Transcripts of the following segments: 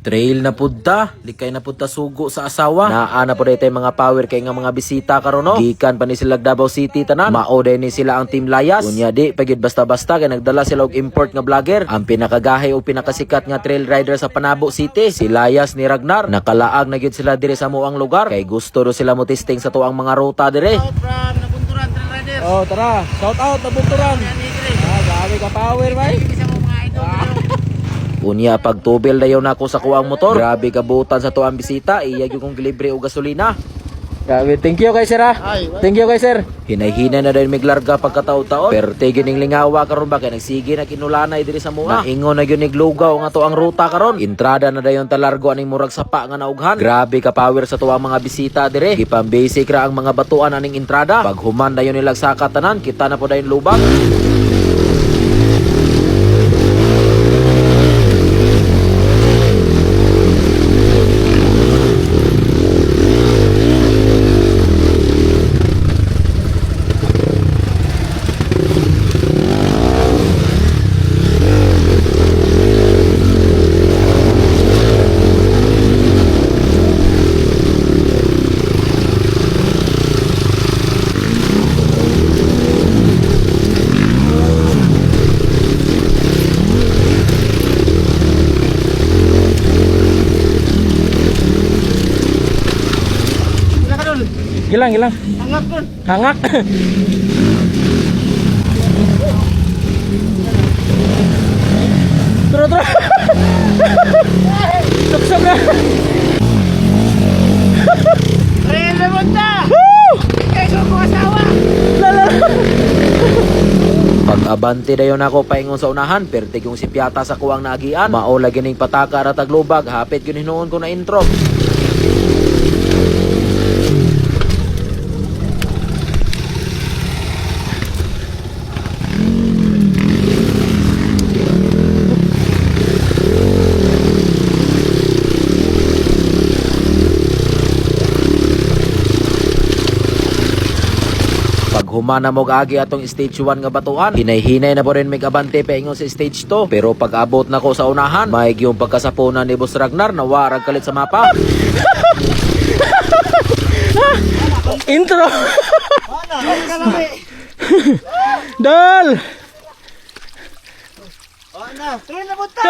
Trail na pudta, likay na pudta sugo sa asawa. Naa na po dito mga power kay nga mga bisita karon no. Gikan pa ni sila Davao City tanan. Mao din ni sila ang Team Layas. Unya di pagid basta-basta kay nagdala sila og import nga vlogger. Ang pinakagahi o pinakasikat nga trail rider sa Panabo City, si Layas ni Ragnar. Nakalaag na gyud sila dire sa muang lugar kay gusto do sila mo testing sa tuang mga ruta dire. Out from Nabunturan Trail Riders. Oh, tara. Shout out Nabunturan. Grabe ka power, bay. Isa mo mga idol. Unya pagtubil dayon nako sa kuwang motor. Grabe kabutan sa tuang bisita, iya gyud kong libre og gasolina. Grabe, thank you kay sir ha. Thank you kay sir. Hinay-hinay na dayon miglarga pagkataon-taon. Pero gining lingawa karon ba kay nagsige na kinulanay diri sa mua. Naingon na gyud ni Lugaw nga to ang ruta karon. Entrada na dayon talargo aning murag sapa nga naughan. Grabe ka power sa tuwang mga bisita dire. Gipang basic ra ang mga batuan aning entrada. Pag human dayon nilag saka tanan, kita na po dayon lubak. Gilang. Hangat kun. Hangak. Terus. Sab na. Trail na punta. Kayo ko asawa. Pag-abante dayon ako paingon sa unahan, pertig yung si Piata sa kuwang naagian. Mao lagi ning pataka ra taglubag, hapit gyud hinuon ko na intro. Humana mo agi atong stage 1 nga batuan. Hinay-hinay na po rin may abante paingon sa stage 2. Pero pag abot na ko sa unahan, may yung pagkasapunan ni Boss Ragnar na warag kalit sa mapa. Intro. Dal. Trail na punta.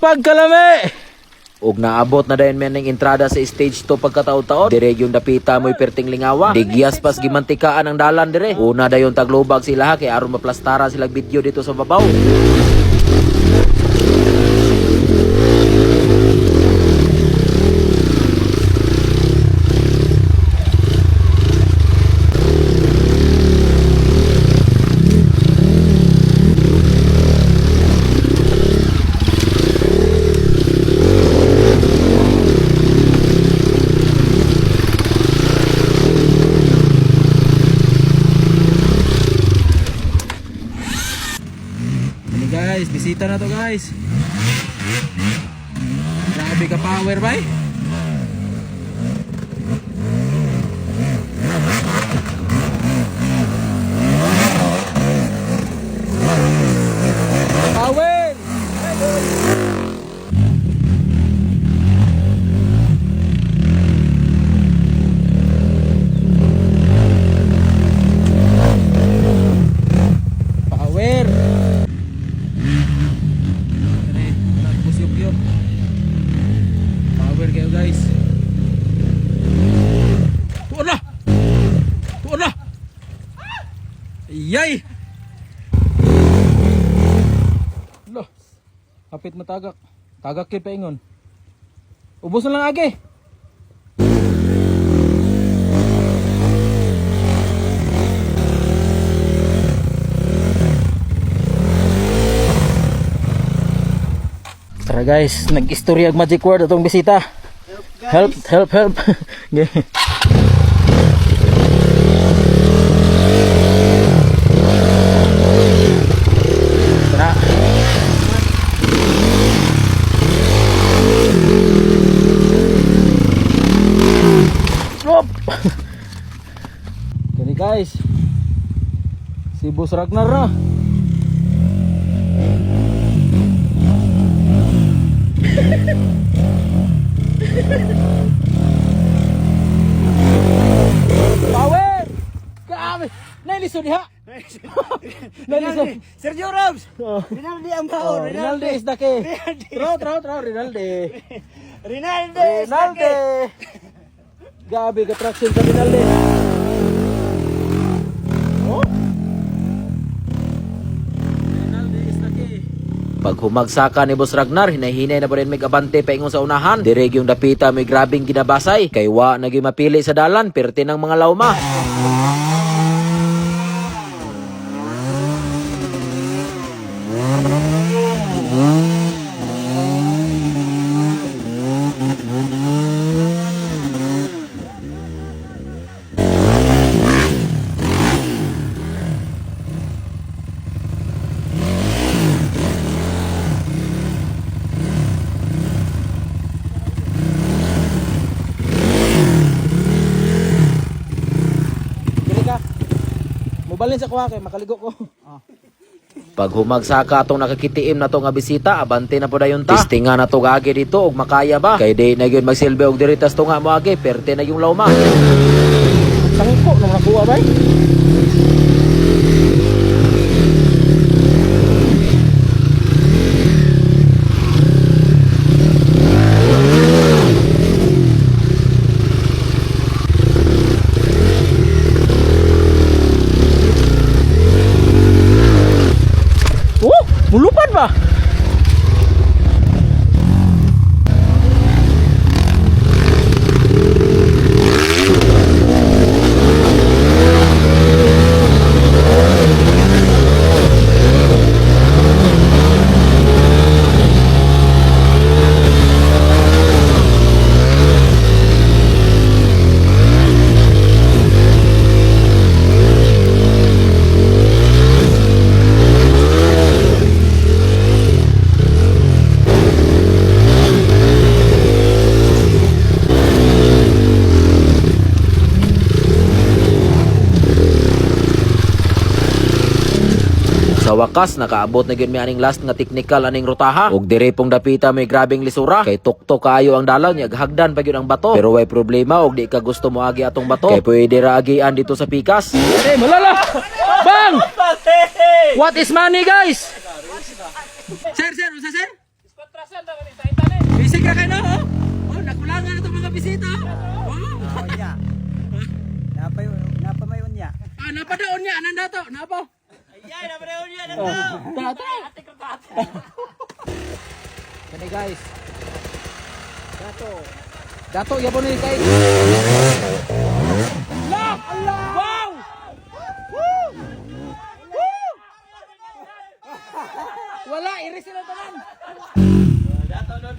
Pagkalami. Ug naabot na dayon men ning entrada sa stage 2 pagkataon-taon. Dire yung dapita mo'y perting lingawa. Digyas pas gimantikaan ang dalan dire. Una dayon taglubag sila kay aron maplastara sila video dito sa babaw. Guys, bisita na to guys. Grabe ka power bay. Power. Power. Power kayo guys. Tuon na. Yay. Lo. Kapit matagak. Tagak kay paingon. Ubos na lang agi. Tara guys, nag-istorya ang magic word atong bisita. Help. Tara. Stop. Kani guys. Si Boss Ragnar na. so diha. Rinaldi. Sergio Ramos. Oh. Rinaldi ang bao. Oh, Rinaldi is dake. Tro, Rinaldi. Rinaldi. Gabi ka traction sa Rinaldi. Oh. Rinaldi is dake. Pag humagsaka ni Boss Ragnar, hinahinay na po rin may abante paingon sa unahan. Direg yung dapita may grabing ginabasay. Kay wa naging mapili sa dalan, perti ng mga lauma. Dili ka. Mubalin sa kuha kay makaligo ko. Pag humagsaka atong nakakitiim na to nga bisita, abante na po dayon ta. Testingan na to agi dito og makaya ba. Kay di na gyud magsilbi og diritas to nga mo agi, perte na yung lauma. Sangko nung nakuha bay. Oh, mulupad ba? Sa wakas, nakaabot na gyud mi aning last nga technical aning rutaha. Ug dire pong dapita may grabing lisura. Kay tuktok kaayo ang dalaw niya, hagdan pa gyud ang bato. Pero way problema og di ka gusto mo agi atong bato. Kay pwede ra agian dito sa pikas. Hey, malala! Bang! What is money, guys? Sir, unsa sir? Busy ka kayo, oh? Oh, nakulangan na itong mga bisita, oh? Napamayon niya. Ah, napadaon niya, anong dato? Napa? Ay, napamayon niya. Dato? Kani guys. Dato, yabon ni guys. Allah! Allah! Wow! Woo! Woo! Wala, iris sila tanan.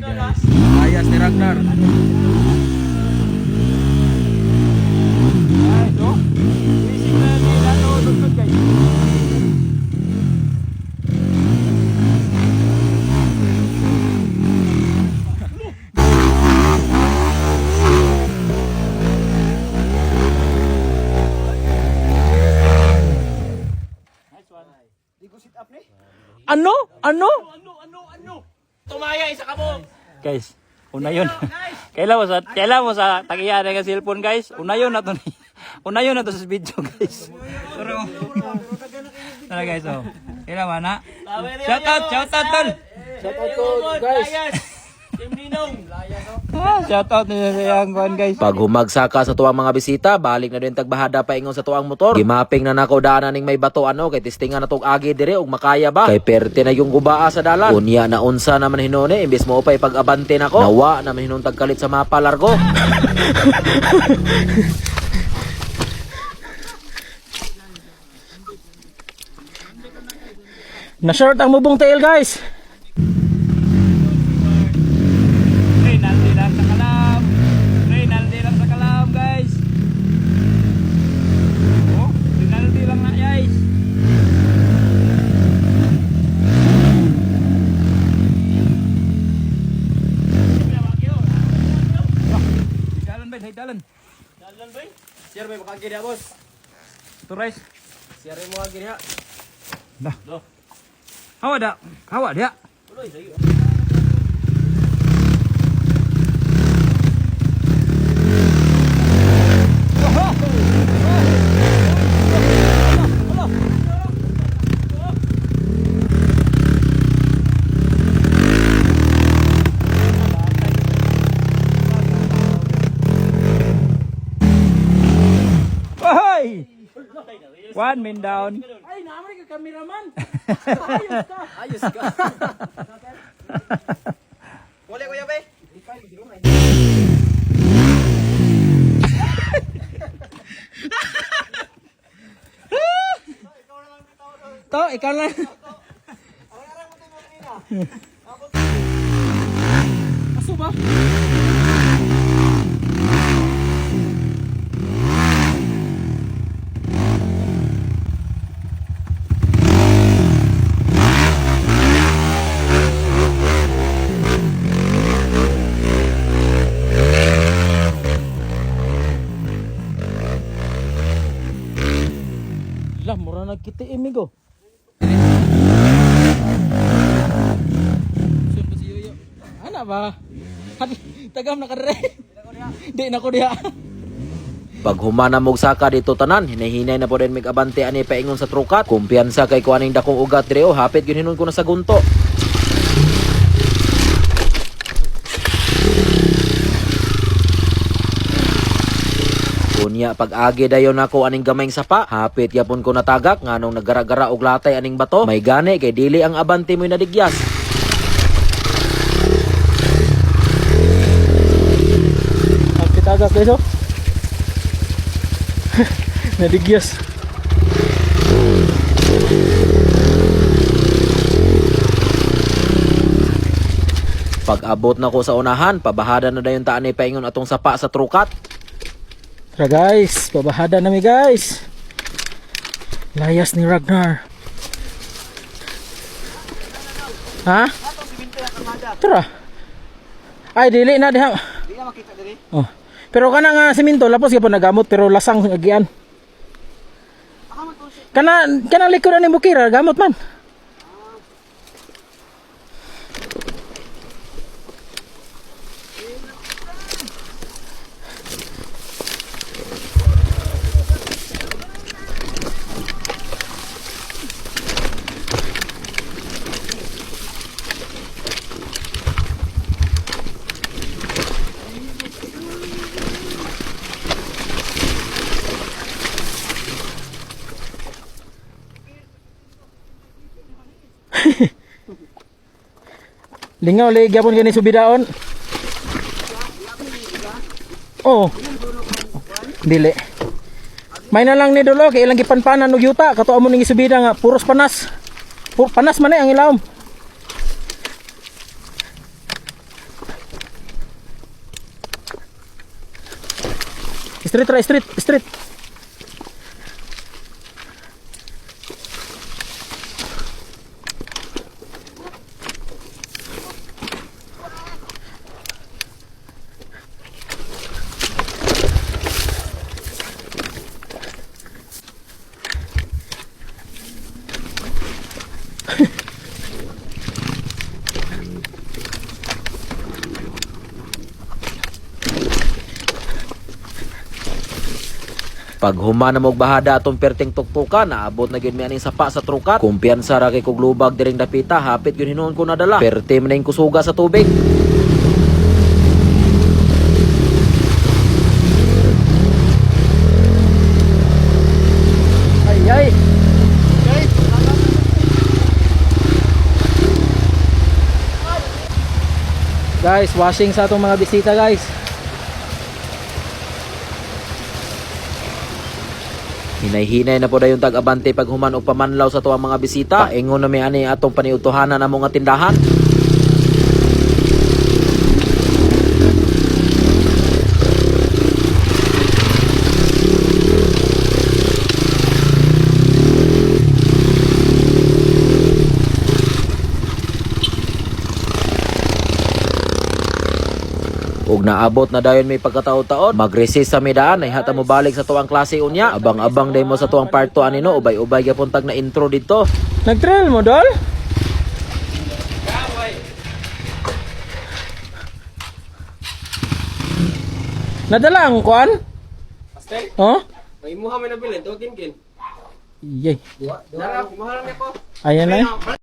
Guys, ayas ni Ragnar. Ay, no? Isip na nila to, dugtog guys. Ano? Tumaya isa ka mo. Guys, unayon. Kailan mo sa tagiya ng cellphone guys. Unayon na to ni. Unayon na to sa video guys. Pero tara guys oh. Kailan man na. Shout out tol. Shout out to guys. Team Ninong. Shout out niya sa yang kuan guys. Pag humagsaka sa tuwang mga bisita, balik na din tagbahada paingon sa tuwang motor. Gimaping na nako daanan ning may bato ano, kay testingan na tong agi dire og makaya ba. Kay perte na yung gubaa sa dalan. Unya na unsa naman hinone, imbes mo upay pag-abante nako. Nawa na mahinon tagkalit sa mapa largo. Na-short ang mubong tail guys. Rinaldi lang sa kalam guys. Oh, Rinaldi lang na guys. Dalan ba? Dalan. Dalan ba? Sir, may makagi dia, boss. Turais. Sir, mo agi dia. Dah. Hawa dah. Hawa dia. Uloy, sayo. One man down. Ay, naman ka cameraman. Ayos ka. Wala kuya be. To, ikaw lang. Aso ba? Lah, mura nagkita imigo. Ana ba? Tagam na ka dire. Di na ko diha. Pag humana mog saka dito tanan, hinahinay na po din mig abante ani paingon sa trukat. Kumpiyansa kay kuaning dakong ugat dire o hapit gyud hinon ko na sa gunto. Kunya pag agi dayon nako aning gamayng sapa, hapit yapon ko natagak nganong nagara-gara og latay aning bato. May gani kay dili ang abante mo'y nadigyas. Agak guys, oh. Nadigyas. Pag abot na ko sa unahan, pabahada na dayon taan ni paingon atong sapa sa trukat. Tara guys, pabahada na mi guys. Layas ni Ragnar. Ha? Tara. Ay, dili na diha. Di na makita diri. Oh. Pero kana nga siminto lapos gyapon nagamot pero lasang agian. Kana likuran ni bukira gamot man. Lingaw lagi gyapon kani subidaon. Oh. Dili. May na lang ni dolo kay ilang gipanpanan og yuta kato amo ning isubida nga puros panas. Panas man ang ilawom. Street. Pag humana mog bahada atong perting tuktukan, naabot na gyud mi aning sapa sa trukat. Kumpiyansa ra kay kog lubag diring dapita, hapit gyud hinuon ko nadala. Perte man ning kusuga sa tubig. Ay. Guys, washing sa atong mga bisita guys. Hinay-hinay na po dayon tag-abante pag human og pamanlaw sa tuwang mga bisita. Paingon na mi ani atong paniutuhanan na mga tindahan. Ug naabot na dayon may pagkataon-taon, mag-recess sa midaan ay hata mo balik sa tuwang klase unya. Abang-abang day mo sa tuwang part 2 anino, ubay-ubay gyapon tag na intro dito. Nag-trail mo dol? Nadala ang kuan? Pastel. Oh? May muha may nabilin, to kin. Iyay. Dara, muha lang ko. Ayan na.